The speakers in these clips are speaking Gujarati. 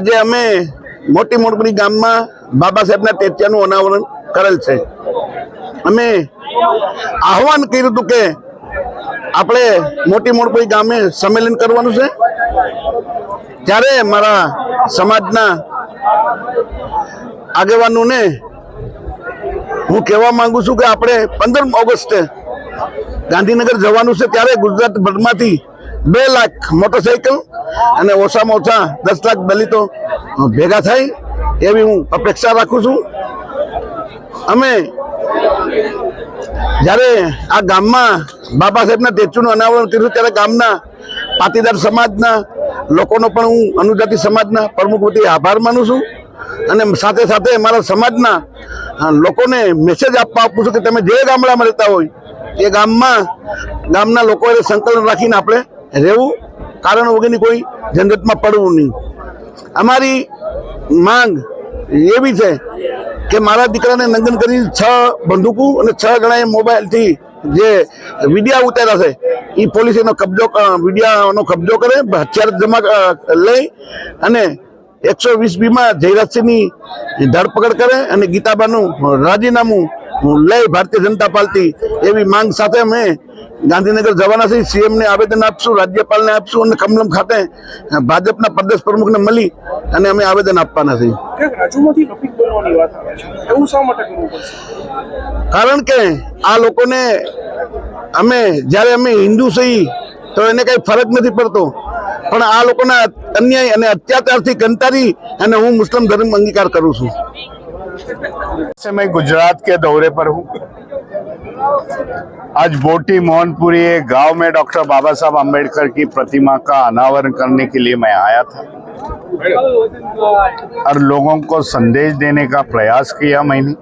આજે અમે મોટી મોરપુરી ગામમાં બાબા સાહેબના ટેચિયાનું અનાવરણ કરેલ છે। અમે આહવાન કર્યું હતું કે આપણે મોટી મોરપુરી ગામે સંમેલન કરવાનું છે। ત્યારે મારા સમાજના આગેવાનોને હું કહેવા માંગુ છું કે આપણે 15 ઓગસ્ટે ગાંધીનગર જવાનું છે। ત્યારે ગુજરાતભરમાંથી 2 લાખ મોટરસાઇકલ અને ઓછામાં ઓછા 10 લાખ દલિતો ભેગા થાય એવી હું અપેક્ષા રાખું છું। અમે જ્યારે આ ગામમાં બાબા સાહેબના ટેચ્યુનું અનાવરણ કર્યું ત્યારે ગામના પાટીદાર સમાજના લોકોનો પણ હું અનુજાતિ સમાજના પ્રમુખ વતી આભાર માનું છું અને સાથે સાથે મારા સમાજના લોકોને મેસેજ આપવા આપું છું કે તમે જે ગામડામાં રહેતા હોય એ ગામના લોકોએ સંકલન રાખીને આપણે રહેવું, કારણ વગરની કોઈ ઝંઝટમાં પડવું નહીં। અમારી માંગ એવી છે કે મારા દીકરાને નંગન કરી 6 બંદૂકો અને 6 જણાએ મોબાઈલથી જે વિડીયા ઉતાર્યા છે એ પોલીસ એનો વિડીયાનો કબજો કરે, હથિયાર જમા લઈ અને 120B જયરાજસિંહની ધરપકડ કરે અને ગીતાબાનું રાજીનામું લઈ ભારતીય જનતા પાર્ટી એવી માંગ સાથે અમે ગાંધીનગર જવાના છીએ। સીએમને આવેદન આપશું, રાજ્યપાલને આપશું અને કમલમ ખાતે ભાજપના પ્રદેશ પ્રમુખને મળી અને અમે આવેદન આપવાના છીએ। કારણ કે આ લોકોને જ્યારે અમે હિન્દુ છીએ તો એને કઈ ફરક નથી પડતો, પણ આ લોકોના અન્યાય અને અત્યાચારથી કંટાળી અને હું મુસ્લિમ ધર્મ અંગીકાર કરું છું। मैं गुजरात के दौरे पर हूँ। आज बोटी मोहनपुरी गांव में डॉक्टर बाबा साहब अम्बेडकर की प्रतिमा का अनावरण करने के लिए मैं आया था और लोगों को संदेश देने का प्रयास किया मैंने।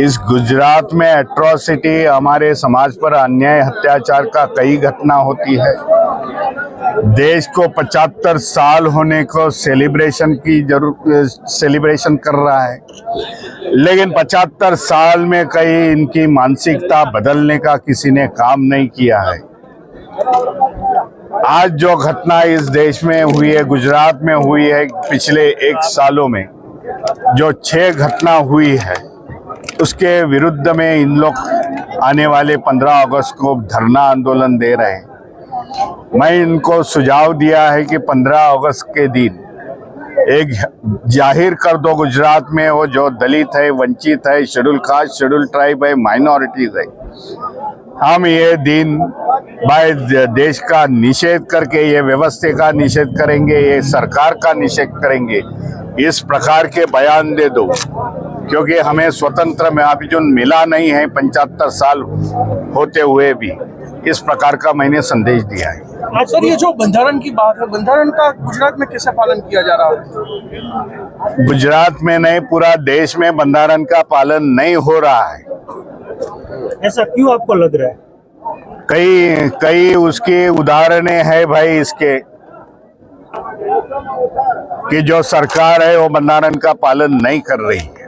इस गुजरात में एट्रोसिटी, हमारे समाज पर अन्याय अत्याचार का कई घटना होती है। देश को 75 साल होने को सेलिब्रेशन कर रहा है, लेकिन 75 साल में कई इनकी मानसिकता बदलने का किसी ने काम नहीं किया है। आज जो घटना इस देश में हुई है, गुजरात में हुई है, पिछले 1 सालों में जो 6 घटना हुई है उसके विरुद्ध में इन लोग आने वाले 15 अगस्त को धरना आंदोलन दे रहे हैं। मैं इनको सुझाव दिया है कि 15 अगस्त के दिन एक जाहिर कर दो गुजरात में, वो जो दलित है, वंचित है, शेड्यूल कास्ट, शेड्यूल ट्राइब है, माइनॉरिटीज है, हम ये दिन भाई देश का निषेध करके, ये व्यवस्था का निषेध करेंगे, ये सरकार का निषेध करेंगे। इस प्रकार के बयान दे दो, क्योंकि हमें स्वतंत्र में अभी जो मिला नहीं है 75 साल होते हुए भी। इस प्रकार का मैंने संदेश दिया है। सर, ये जो बंधारण की बात है, बंधारण का गुजरात में कैसे पालन किया जा रहा है? गुजरात में नहीं, पूरा देश में बंधारण का पालन नहीं हो रहा है। ऐसा क्यों आपको लग रहा है? कई उसके उदाहरणें है भाई इसके, कि जो सरकार है वो बंधारण का पालन नहीं कर रही है।